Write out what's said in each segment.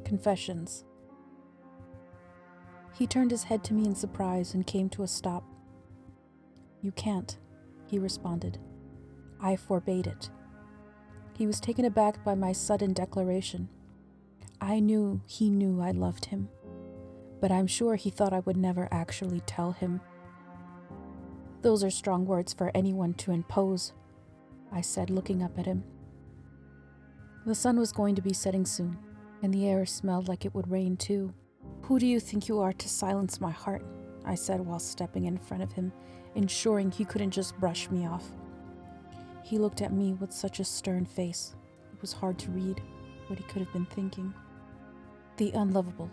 Confessions. He turned his head to me in surprise and came to a stop. "You can't," he responded. "I forbade it." He was taken aback by my sudden declaration. I knew he knew I loved him, but I'm sure he thought I would never actually tell him. "Those are strong words for anyone to impose," I said, looking up at him. The sun was going to be setting soon, and the air smelled like it would rain too. "Who do you think you are to silence my heart?" I said while stepping in front of him, ensuring he couldn't just brush me off. He looked at me with such a stern face. It was hard to read what he could have been thinking. "The unlovable,"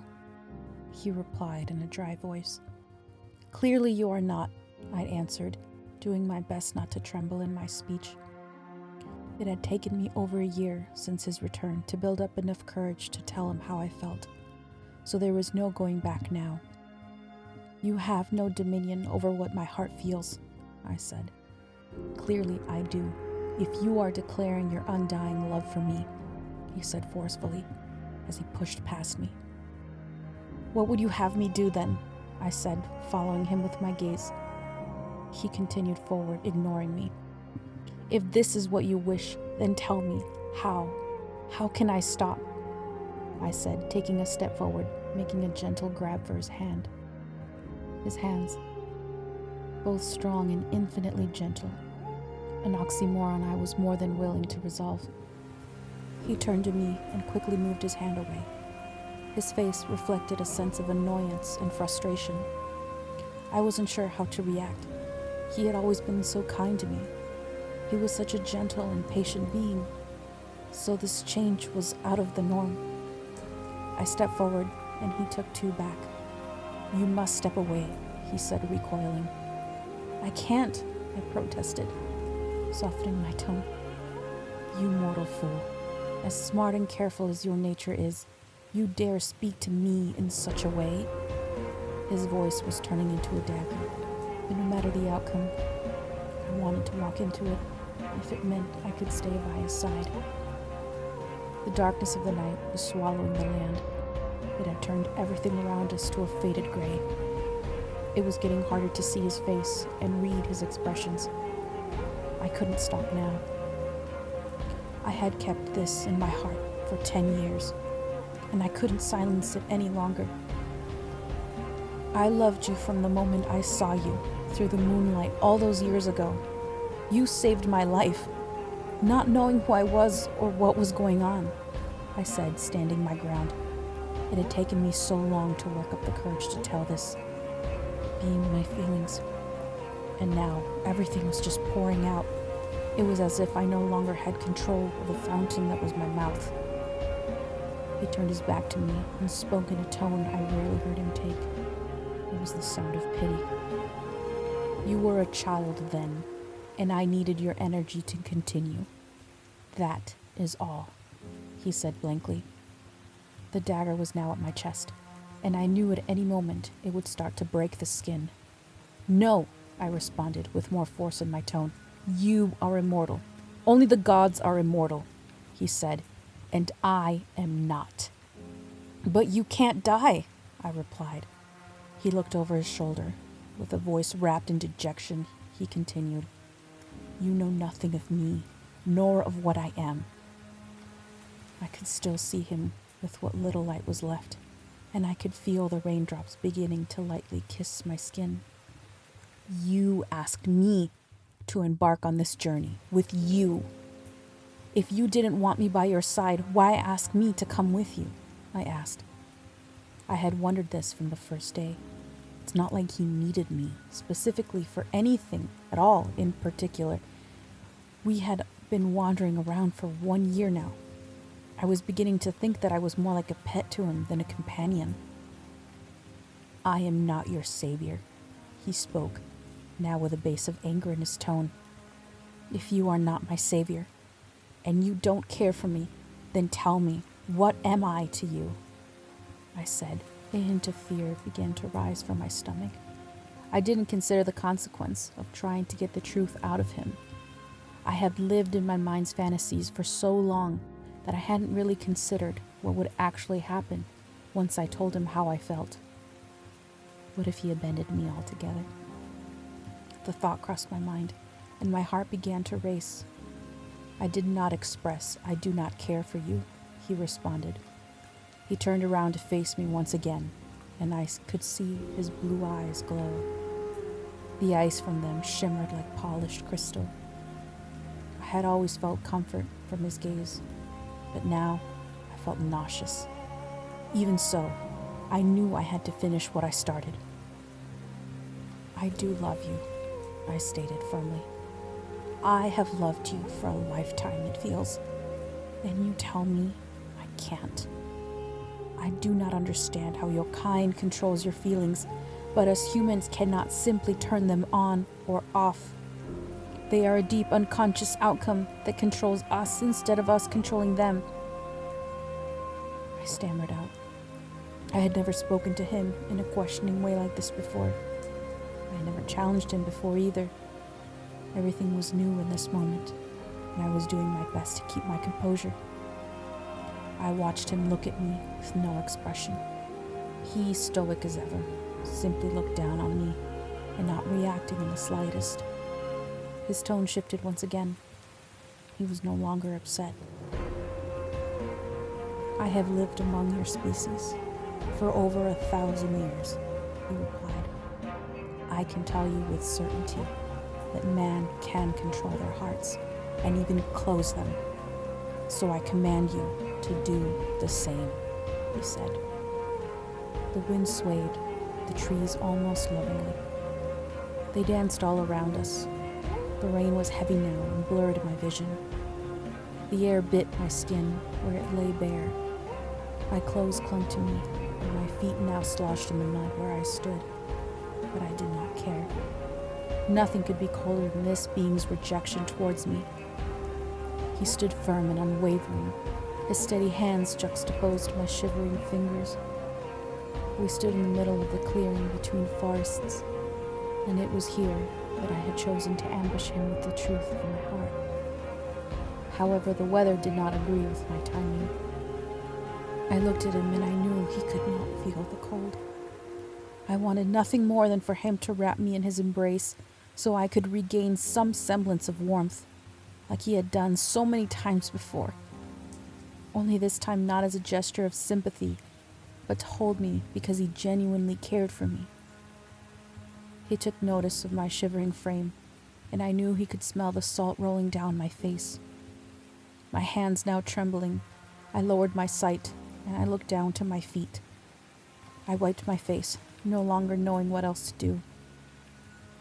he replied in a dry voice. "Clearly you are not," I answered, doing my best not to tremble in my speech. It had taken me over a year since his return to build up enough courage to tell him how I felt, so there was no going back now. "You have no dominion over what my heart feels," I said. "Clearly I do, if you are declaring your undying love for me," he said forcefully as he pushed past me. "What would you have me do then?" I said, following him with my gaze. He continued forward, ignoring me. "If this is what you wish, then tell me, how? How can I stop?" I said, taking a step forward, making a gentle grab for his hand. His hands, both strong and infinitely gentle, an oxymoron I was more than willing to resolve. He turned to me and quickly moved his hand away. His face reflected a sense of annoyance and frustration. I wasn't sure how to react. He had always been so kind to me. He was such a gentle and patient being. So this change was out of the norm. I stepped forward and he took two back. "You must step away," he said, recoiling. "I can't," I protested, softening my tone. "You mortal fool. As smart and careful as your nature is, you dare speak to me in such a way?" His voice was turning into a dagger, but no matter the outcome, I wanted to walk into it, if it meant I could stay by his side. The darkness of the night was swallowing the land. It had turned everything around us to a faded gray. It was getting harder to see his face and read his expressions. I couldn't stop now. I had kept this in my heart for 10 years, and I couldn't silence it any longer. "I loved you from the moment I saw you through the moonlight all those years ago. You saved my life, not knowing who I was or what was going on," I said, standing my ground. It had taken me so long to work up the courage to tell this, being my feelings. And now everything was just pouring out. It was as if I no longer had control of the fountain that was my mouth. He turned his back to me and spoke in a tone I rarely heard him take. It was the sound of pity. "You were a child then, and I needed your energy to continue. That is all," he said blankly. The dagger was now at my chest, and I knew at any moment it would start to break the skin. "No," I responded with more force in my tone. "You are immortal. Only the gods are immortal," he said, "and I am not." "But you can't die," I replied. He looked over his shoulder. With a voice wrapped in dejection, he continued, "You know nothing of me, nor of what I am." I could still see him with what little light was left, and I could feel the raindrops beginning to lightly kiss my skin. "You asked me to embark on this journey with you. If you didn't want me by your side, why ask me to come with you?" I asked. I had wondered this from the first day. It's not like he needed me specifically for anything at all in particular. We had been wandering around for 1 year now. I was beginning to think that I was more like a pet to him than a companion. "I am not your savior," he spoke, now with a bass of anger in his tone. "If you are not my savior, and you don't care for me, then tell me, what am I to you?" I said. A hint of fear began to rise from my stomach. I didn't consider the consequence of trying to get the truth out of him. I had lived in my mind's fantasies for so long that I hadn't really considered what would actually happen once I told him how I felt. What if he abandoned me altogether? The thought crossed my mind, and my heart began to race. I did not express, "I do not care for you," he responded. He turned around to face me once again, and I could see his blue eyes glow. The ice from them shimmered like polished crystal. I had always felt comfort from his gaze, but now I felt nauseous. Even so, I knew I had to finish what I started. "I do love you," I stated firmly. "I have loved you for a lifetime, it feels. And you tell me I can't. I do not understand how your kind controls your feelings, but us humans cannot simply turn them on or off. They are a deep unconscious outcome that controls us instead of us controlling them." I stammered out. I had never spoken to him in a questioning way like this before. I had never challenged him before either. Everything was new in this moment, and I was doing my best to keep my composure. I watched him look at me with no expression. He, stoic as ever, simply looked down on me and not reacting in the slightest. His tone shifted once again. He was no longer upset. "I have lived among your species for over 1,000 years," he replied. "I can tell you with certainty that man can control their hearts and even close them. So I command you to do the same," he said. The wind swayed the trees almost lovingly. They danced all around us. The rain was heavy now and blurred my vision. The air bit my skin where it lay bare. My clothes clung to me, and my feet now sloshed in the mud where I stood. But I did not care. Nothing could be colder than this being's rejection towards me. He stood firm and unwavering. His steady hands juxtaposed my shivering fingers. We stood in the middle of the clearing between forests, and it was here that I had chosen to ambush him with the truth of my heart. However, the weather did not agree with my timing. I looked at him and I knew he could not feel the cold. I wanted nothing more than for him to wrap me in his embrace so I could regain some semblance of warmth, like he had done so many times before. Only this time not as a gesture of sympathy, but to hold me because he genuinely cared for me. He took notice of my shivering frame, and I knew he could smell the salt rolling down my face. My hands now trembling, I lowered my sight, and I looked down to my feet. I wiped my face, no longer knowing what else to do.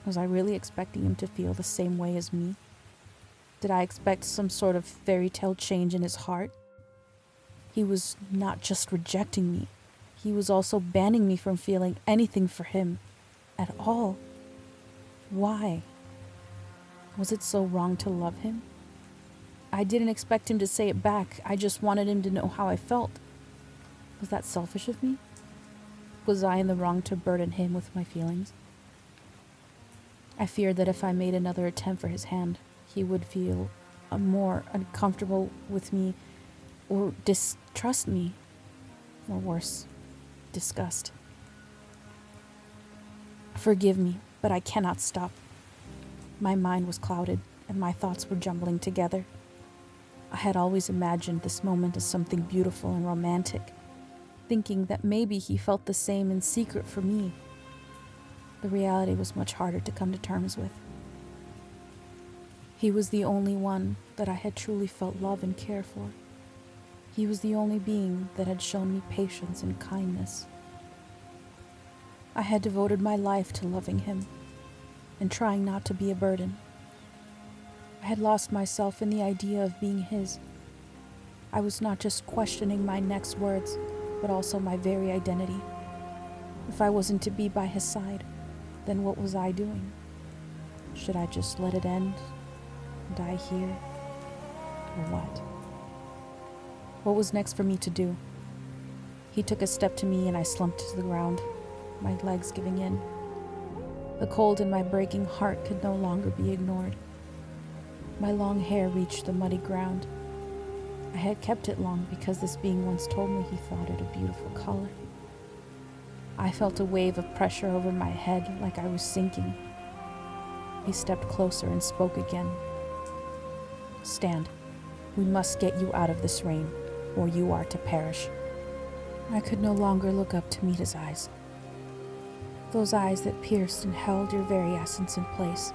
Was I really expecting him to feel the same way as me? Did I expect some sort of fairy tale change in his heart? He was not just rejecting me, he was also banning me from feeling anything for him at all. Why? Was it so wrong to love him? I didn't expect him to say it back. I just wanted him to know how I felt. Was that selfish of me? Was I in the wrong to burden him with my feelings? I feared that if I made another attempt for his hand, he would feel more uncomfortable with me or distrust me, or worse, disgust. Forgive me, but I cannot stop. My mind was clouded and my thoughts were jumbling together. I had always imagined this moment as something beautiful and romantic, thinking that maybe he felt the same in secret for me. The reality was much harder to come to terms with. He was the only one that I had truly felt love and care for. He was the only being that had shown me patience and kindness. I had devoted my life to loving him and trying not to be a burden. I had lost myself in the idea of being his. I was not just questioning my next words, but also my very identity. If I wasn't to be by his side, then what was I doing? Should I just let it end, die here, or what? What was next for me to do? He took a step to me and I slumped to the ground, my legs giving in. The cold in my breaking heart could no longer be ignored. My long hair reached the muddy ground. I had kept it long because this being once told me he thought it a beautiful color. I felt a wave of pressure over my head like I was sinking. He stepped closer and spoke again. "Stand. We must get you out of this rain, or you are to perish." I could no longer look up to meet his eyes. Those eyes that pierced and held your very essence in place.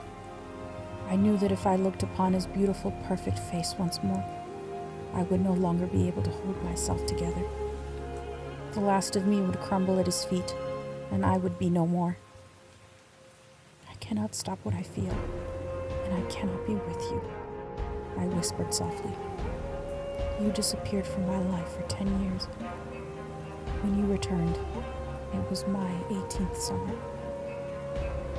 I knew that if I looked upon his beautiful, perfect face once more, I would no longer be able to hold myself together. The last of me would crumble at his feet, and I would be no more. "I cannot stop what I feel, and I cannot be with you," I whispered softly. "You disappeared from my life for 10 years. When you returned, it was my 18th summer.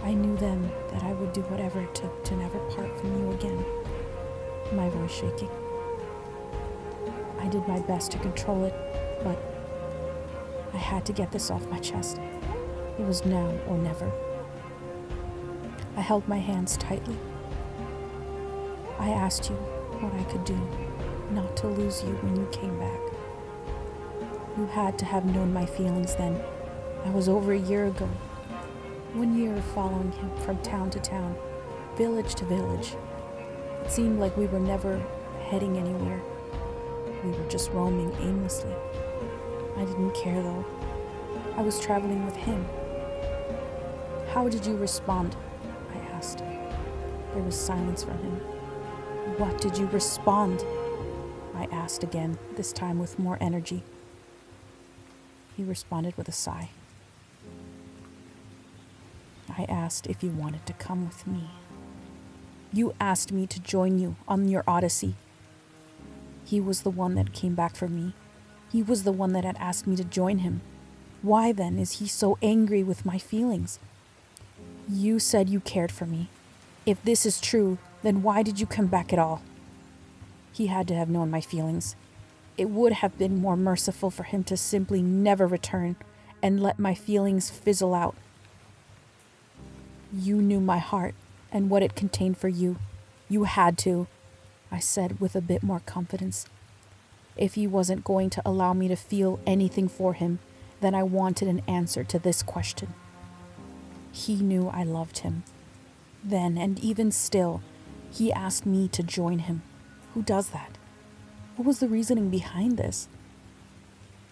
I knew then that I would do whatever it took to never part from you again," my voice shaking. I did my best to control it, but I had to get this off my chest. It was now or never. I held my hands tightly. "I asked you what I could do not to lose you when you came back. You had to have known my feelings then. That was over a year ago. 1 year of following him from town to town, village to village. It seemed like we were never heading anywhere. We were just roaming aimlessly. I didn't care though. I was traveling with him." "How did you respond?" I asked. There was silence from him. "What did you respond?" I asked again, this time with more energy. He responded with a sigh. "I asked if you wanted to come with me. You asked me to join you on your odyssey. He was the one that came back for me. He was the one that had asked me to join him. Why then is he so angry with my feelings? You said you cared for me. If this is true, then why did you come back at all?" He had to have known my feelings. It would have been more merciful for him to simply never return and let my feelings fizzle out. "You knew my heart and what it contained for you. You had to," I said with a bit more confidence. If he wasn't going to allow me to feel anything for him, then I wanted an answer to this question. He knew I loved him. Then, and even still, he asked me to join him. Who does that? What was the reasoning behind this?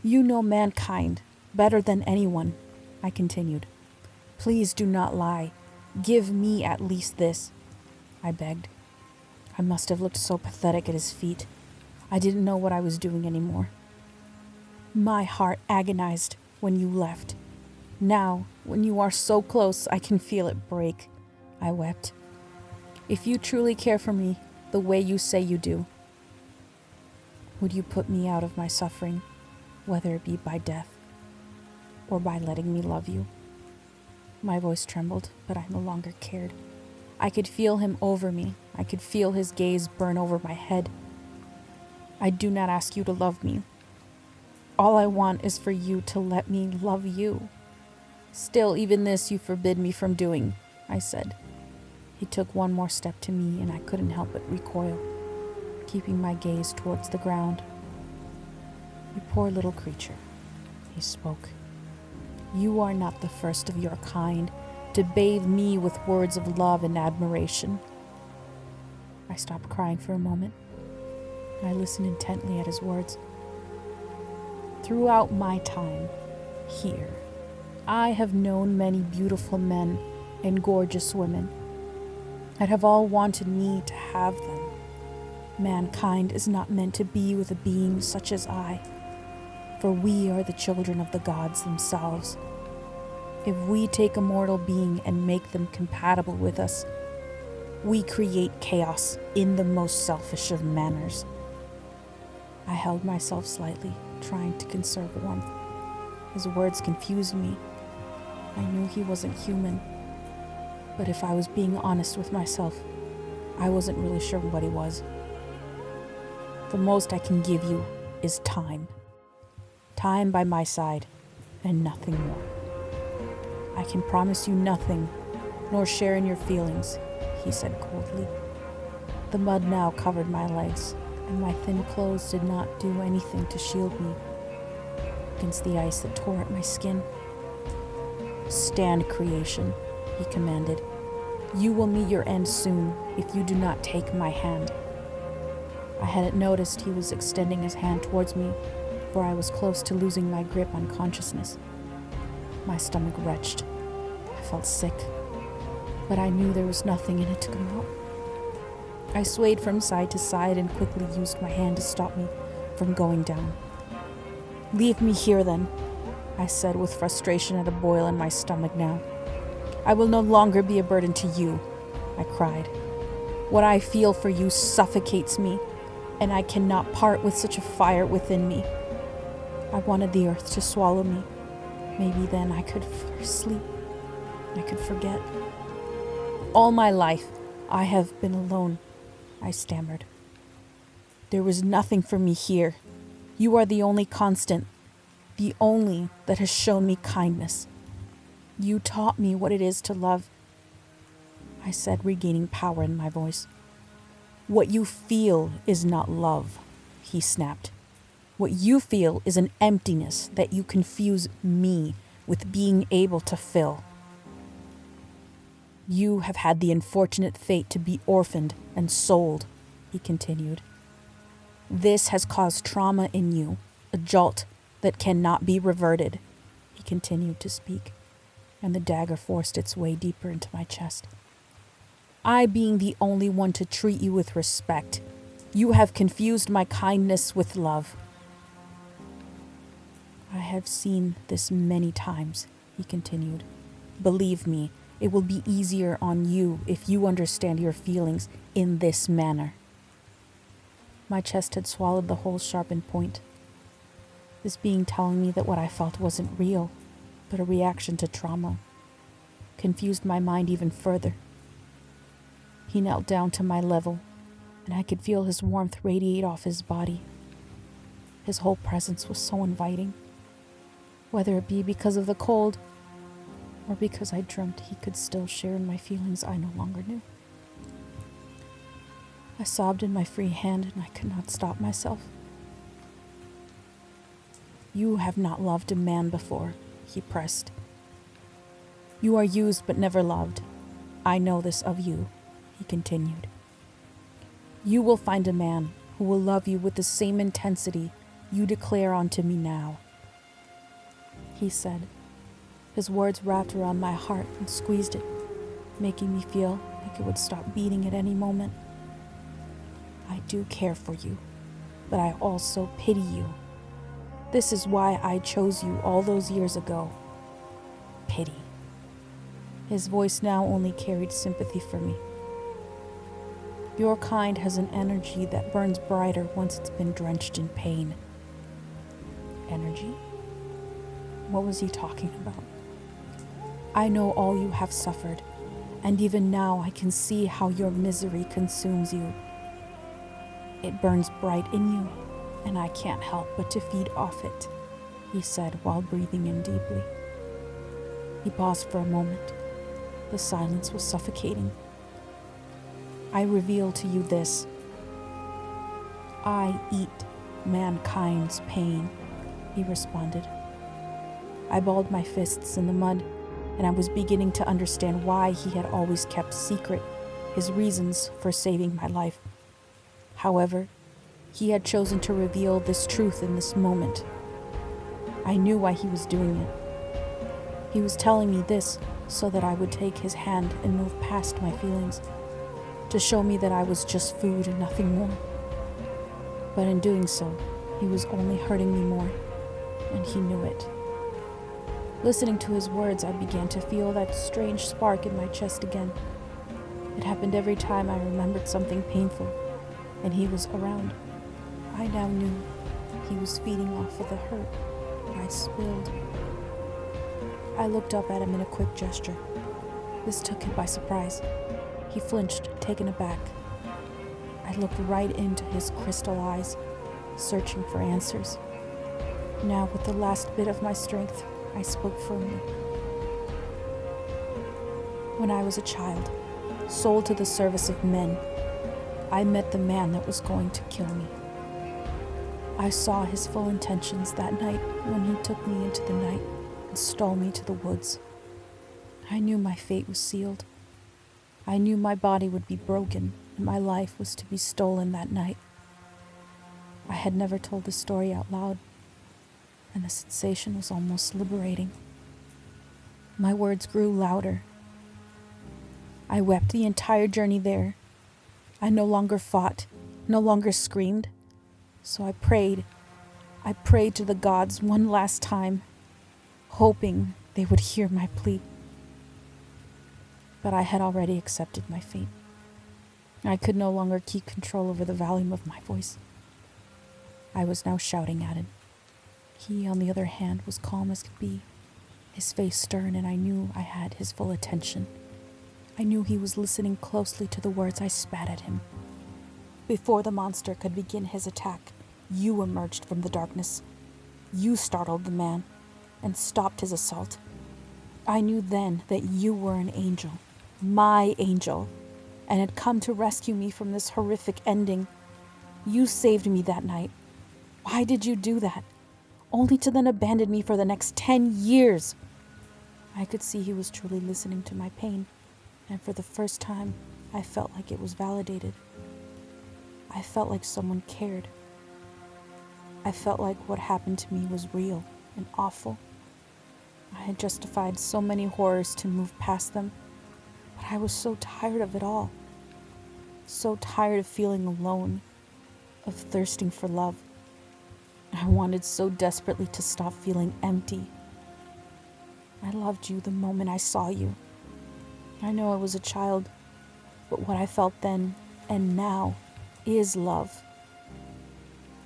"You know mankind better than anyone," I continued. "Please do not lie. Give me at least this," I begged. I must have looked so pathetic at his feet. I didn't know what I was doing anymore. "My heart agonized when you left. Now, when you are so close, I can feel it break," I wept. "If you truly care for me the way you say you do, would you put me out of my suffering, whether it be by death or by letting me love you?" My voice trembled, but I no longer cared. I could feel him over me. I could feel his gaze burn over my head. "I do not ask you to love me. All I want is for you to let me love you. Still, even this you forbid me from doing," I said. He took one more step to me, and I couldn't help but recoil, keeping my gaze towards the ground. "You poor little creature," he spoke. "You are not the first of your kind to bathe me with words of love and admiration." I stopped crying for a moment, and I listened intently at his words. "Throughout my time here, I have known many beautiful men and gorgeous women that have all wanted me to have them. Mankind is not meant to be with a being such as I, for we are the children of the gods themselves. If we take a mortal being and make them compatible with us, we create chaos in the most selfish of manners." I held myself slightly, trying to conserve warmth. His words confused me. I knew he wasn't human, but if I was being honest with myself, I wasn't really sure what he was. "The most I can give you is time. Time by my side, and nothing more. I can promise you nothing, nor share in your feelings," he said coldly. The mud now covered my legs, and my thin clothes did not do anything to shield me against the ice that tore at my skin. "Stand, creation," he commanded. "You will meet your end soon if you do not take my hand." I hadn't noticed he was extending his hand towards me, for I was close to losing my grip on consciousness. My stomach retched. I felt sick, but I knew there was nothing in it to come out. I swayed from side to side and quickly used my hand to stop me from going down. "Leave me here then," I said with frustration at a boil in my stomach now. "I will no longer be a burden to you," I cried. "What I feel for you suffocates me, and I cannot part with such a fire within me." I wanted the earth to swallow me. Maybe then I could sleep. I could forget. "All my life, I have been alone," I stammered. "There was nothing for me here. You are the only constant, the only that has shown me kindness. You taught me what it is to love," I said, regaining power in my voice. "What you feel is not love," he snapped. "What you feel is an emptiness that you confuse me with being able to fill. You have had the unfortunate fate to be orphaned and sold," he continued. "This has caused trauma in you, a jolt that cannot be reverted," he continued to speak, and the dagger forced its way deeper into my chest. "I being the only one to treat you with respect, you have confused my kindness with love." "I have seen this many times," he continued. "Believe me, it will be easier on you if you understand your feelings in this manner." My chest had swallowed the whole sharpened point. This being telling me that what I felt wasn't real, but a reaction to trauma, confused my mind even further. He knelt down to my level, and I could feel his warmth radiate off his body. His whole presence was so inviting, whether it be because of the cold or because I dreamt he could still share in my feelings I no longer knew. I sobbed in my free hand, and I could not stop myself. "You have not loved a man before," he pressed. "You are used but never loved. I know this of you," he continued. "You will find a man who will love you with the same intensity you declare unto me now," he said. His words wrapped around my heart and squeezed it, making me feel like it would stop beating at any moment. "I do care for you, but I also pity you. This is why I chose you all those years ago. Pity." His voice now only carried sympathy for me. "Your kind has an energy that burns brighter once it's been drenched in pain." Energy? What was he talking about? "I know all you have suffered, and even now I can see how your misery consumes you. It burns bright in you, and I can't help but to feed off it," he said while breathing in deeply. He paused for a moment. The silence was suffocating. "I reveal to you this. I eat mankind's pain," he responded. I balled my fists in the mud, and I was beginning to understand why he had always kept secret his reasons for saving my life. However, he had chosen to reveal this truth in this moment. I knew why he was doing it. He was telling me this so that I would take his hand and move past my feelings, to show me that I was just food and nothing more. But in doing so, he was only hurting me more, and he knew it. Listening to his words, I began to feel that strange spark in my chest again. It happened every time I remembered something painful, and he was around. I now knew he was feeding off of the hurt I spilled. I looked up at him in a quick gesture. This took him by surprise. He flinched, taken aback. I looked right into his crystal eyes, searching for answers. Now, with the last bit of my strength, I spoke firmly. "When I was a child, sold to the service of men, I met the man that was going to kill me. I saw his full intentions that night when he took me into the night and stole me to the woods. I knew my fate was sealed. I knew my body would be broken and my life was to be stolen that night. I had never told the story out loud, and the sensation was almost liberating. My words grew louder. I wept the entire journey there. I no longer fought, no longer screamed. So I prayed to the gods one last time, hoping they would hear my plea. But I had already accepted my fate. I could no longer keep control over the volume of my voice. I was now shouting at him. He, on the other hand, was calm as could be, his face stern, and I knew I had his full attention. I knew he was listening closely to the words I spat at him. Before the monster could begin his attack, you emerged from the darkness. You startled the man and stopped his assault. I knew then that you were an angel, my angel, and had come to rescue me from this horrific ending. You saved me that night. Why did you do that? Only to then abandon me for the next 10 years. I could see he was truly listening to my pain, and for the first time, I felt like it was validated. I felt like someone cared. I felt like what happened to me was real and awful. I had justified so many horrors to move past them, but I was so tired of it all. So tired of feeling alone, of thirsting for love. I wanted so desperately to stop feeling empty. I loved you the moment I saw you. I know I was a child, but what I felt then and now is love.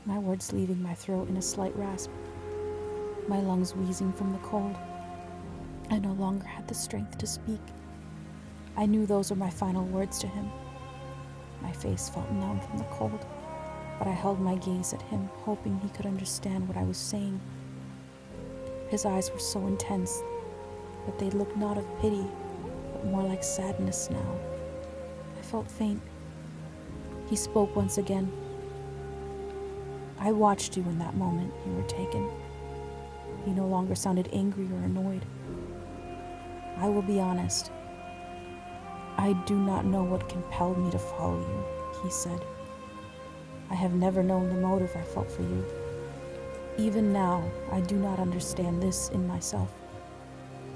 My words leaving my throat in a slight rasp, my lungs wheezing from the cold. I no longer had the strength to speak. I knew those were my final words to him. My face felt numb from the cold, but I held my gaze at him, hoping he could understand what I was saying. His eyes were so intense, but they looked not of pity, but more like sadness now. I felt faint. He spoke once again. I watched you in that moment you were taken. He no longer sounded angry or annoyed. I will be honest. I do not know what compelled me to follow you, he said. I have never known the motive I felt for you. Even now, I do not understand this in myself.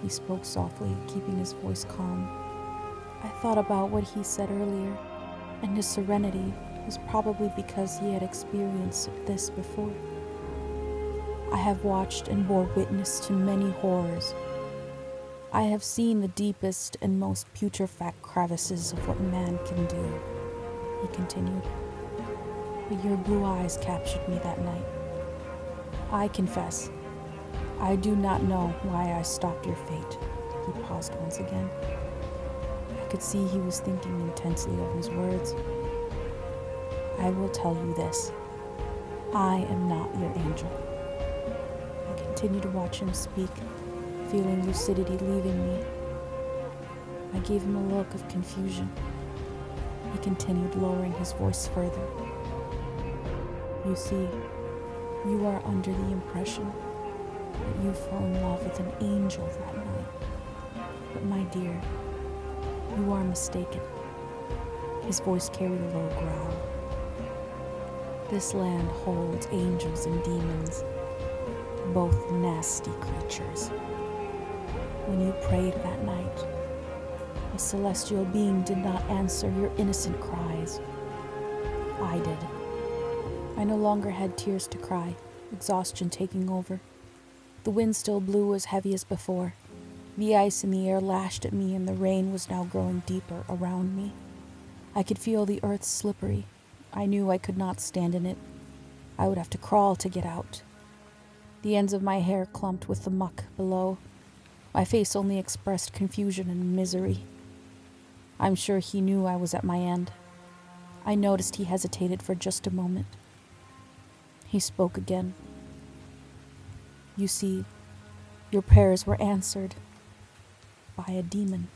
He spoke softly, keeping his voice calm. I thought about what he said earlier, and his serenity was probably because he had experienced this before. I have watched and bore witness to many horrors. I have seen the deepest and most putrefact crevices of what man can do, he continued. But your blue eyes captured me that night. I confess, I do not know why I stopped your fate. He paused once again. I could see he was thinking intensely of his words. I will tell you this. I am not your angel. I continued to watch him speak, feeling lucidity leaving me. I gave him a look of confusion. He continued, lowering his voice further. You see, you are under the impression that you fell in love with an angel that night. But my dear, you are mistaken. His voice carried a low growl. This land holds angels and demons, both nasty creatures. When you prayed that night, a celestial being did not answer your innocent cries. I did. I no longer had tears to cry, exhaustion taking over. The wind still blew as heavy as before. The ice in the air lashed at me, and the rain was now growing deeper around me. I could feel the earth slippery. I knew I could not stand in it. I would have to crawl to get out. The ends of my hair clumped with the muck below. My face only expressed confusion and misery. I'm sure he knew I was at my end. I noticed he hesitated for just a moment. He spoke again. You see, your prayers were answered by a demon.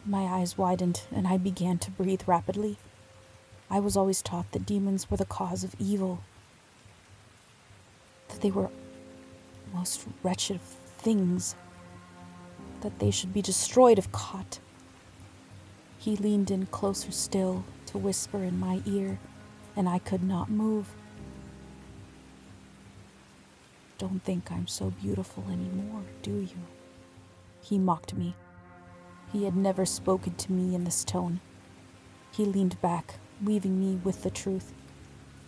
My eyes widened and I began to breathe rapidly. I was always taught that demons were the cause of evil, that they were most wretched of things, that they should be destroyed if caught. He leaned in closer still to whisper in my ear, and I could not move. "Don't think I'm so beautiful anymore, do you?" He mocked me. He had never spoken to me in this tone. He leaned back, leaving me with the truth.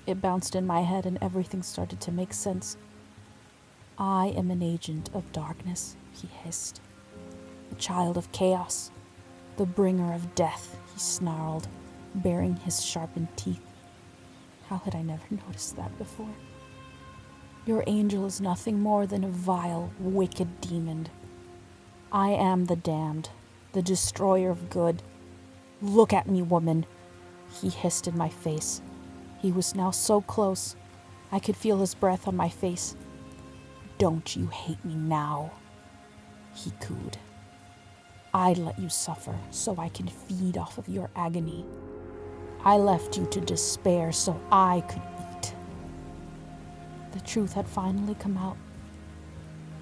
It bounced in my head and everything started to make sense. "I am an agent of darkness," he hissed. "A child of chaos. The bringer of death," he snarled, baring his sharpened teeth. How had I never noticed that before? "Your angel is nothing more than a vile, wicked demon. I am the damned, the destroyer of good. Look at me, woman," he hissed in my face. He was now so close. I could feel his breath on my face. "Don't you hate me now?" he cooed. "I let you suffer so I can feed off of your agony. I left you to despair so I could eat." The truth had finally come out.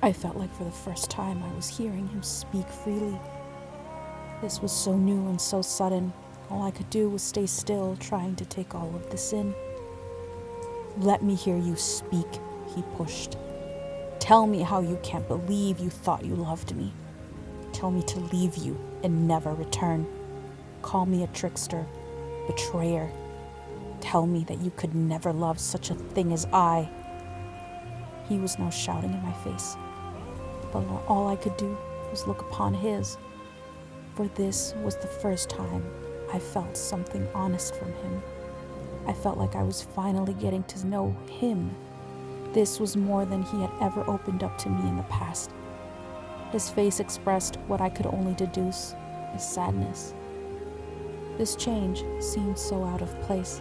I felt like for the first time I was hearing him speak freely. This was so new and so sudden. All I could do was stay still, trying to take all of this in. "Let me hear you speak," he pushed. "Tell me how you can't believe you thought you loved me. Tell me to leave you and never return. Call me a trickster, betrayer. Tell me that you could never love such a thing as I." He was now shouting in my face, but all I could do was look upon his, for this was the first time I felt something honest from him. I felt like I was finally getting to know him. This was more than he had ever opened up to me in the past. His face expressed what I could only deduce as sadness. This change seemed so out of place.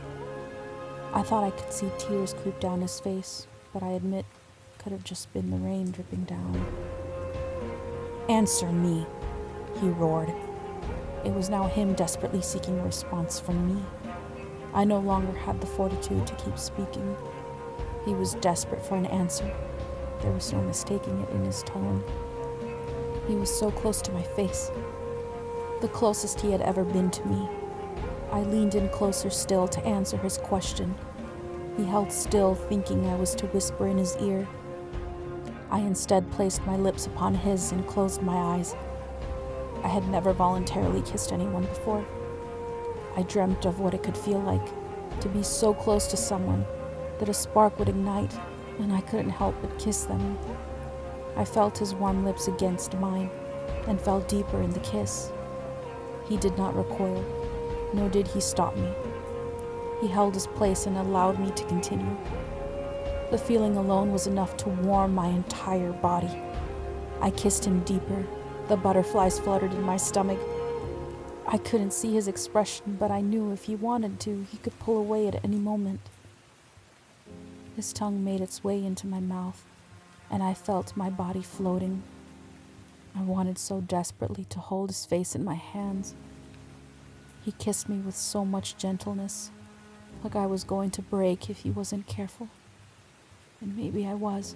I thought I could see tears creep down his face, but I admit it could have just been the rain dripping down. "Answer me," he roared. It was now him desperately seeking a response from me. I no longer had the fortitude to keep speaking. He was desperate for an answer. There was no mistaking it in his tone. He was so close to my face, the closest he had ever been to me. I leaned in closer still to answer his question. He held still, thinking I was to whisper in his ear. I instead placed my lips upon his and closed my eyes. I had never voluntarily kissed anyone before. I dreamt of what it could feel like to be so close to someone that a spark would ignite and I couldn't help but kiss them. I felt his warm lips against mine and fell deeper in the kiss. He did not recoil, nor did he stop me. He held his place and allowed me to continue. The feeling alone was enough to warm my entire body. I kissed him deeper. The butterflies fluttered in my stomach. I couldn't see his expression, but I knew if he wanted to, he could pull away at any moment. His tongue made its way into my mouth, and I felt my body floating. I wanted so desperately to hold his face in my hands. He kissed me with so much gentleness, like I was going to break if he wasn't careful. And maybe I was.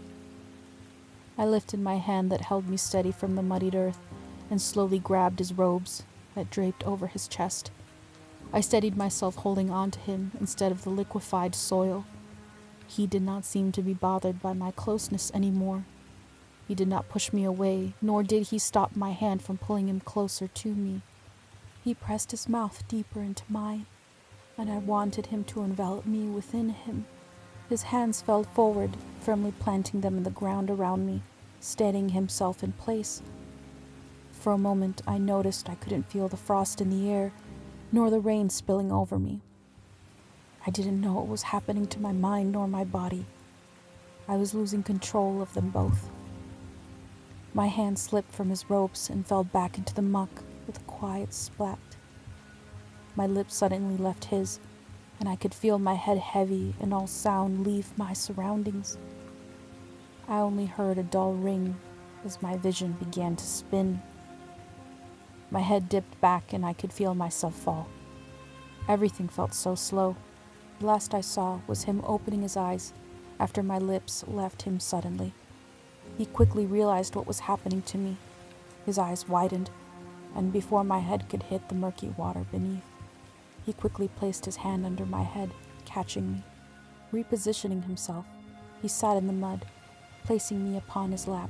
I lifted my hand that held me steady from the muddied earth and slowly grabbed his robes that draped over his chest. I steadied myself holding on to him instead of the liquefied soil. He did not seem to be bothered by my closeness anymore. He did not push me away, nor did he stop my hand from pulling him closer to me. He pressed his mouth deeper into mine, and I wanted him to envelop me within him. His hands fell forward, firmly planting them in the ground around me, steadying himself in place. For a moment, I noticed I couldn't feel the frost in the air, nor the rain spilling over me. I didn't know what was happening to my mind nor my body. I was losing control of them both. My hand slipped from his ropes and fell back into the muck with a quiet splat. My lips suddenly left his, and I could feel my head heavy and all sound leave my surroundings. I only heard a dull ring as my vision began to spin. My head dipped back and I could feel myself fall. Everything felt so slow. The last I saw was him opening his eyes after my lips left him suddenly. He quickly realized what was happening to me. His eyes widened, and before my head could hit the murky water beneath, he quickly placed his hand under my head, catching me. Repositioning himself, he sat in the mud, placing me upon his lap.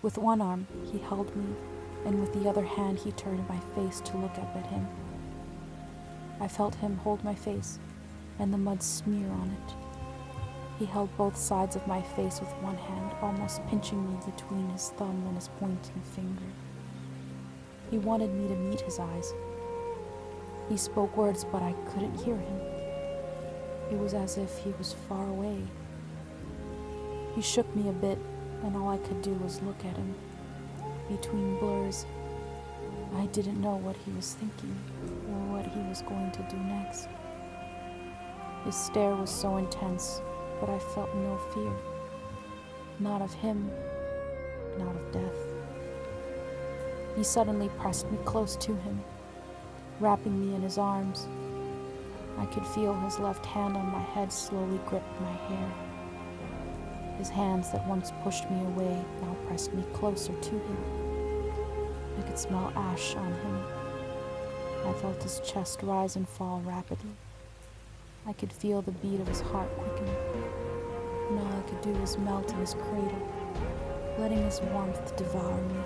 With one arm, he held me, and with the other hand he turned my face to look up at him. I felt him hold my face, and the mud smear on it. He held both sides of my face with one hand, almost pinching me between his thumb and his pointing finger. He wanted me to meet his eyes. He spoke words, but I couldn't hear him. It was as if he was far away. He shook me a bit, and all I could do was look at him. Between blurs, I didn't know what he was thinking or what he was going to do next. His stare was so intense, but I felt no fear. Not of him, not of death. He suddenly pressed me close to him, wrapping me in his arms. I could feel his left hand on my head slowly grip my hair. His hands that once pushed me away now pressed me closer to him. I could smell ash on him. I felt his chest rise and fall rapidly. I could feel the beat of his heart quicken. And all I could do was melt in his cradle, letting his warmth devour me.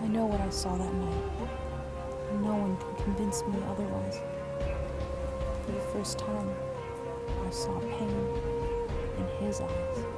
I know what I saw that night, and no one can convince me otherwise. For the first time, I saw pain in his eyes.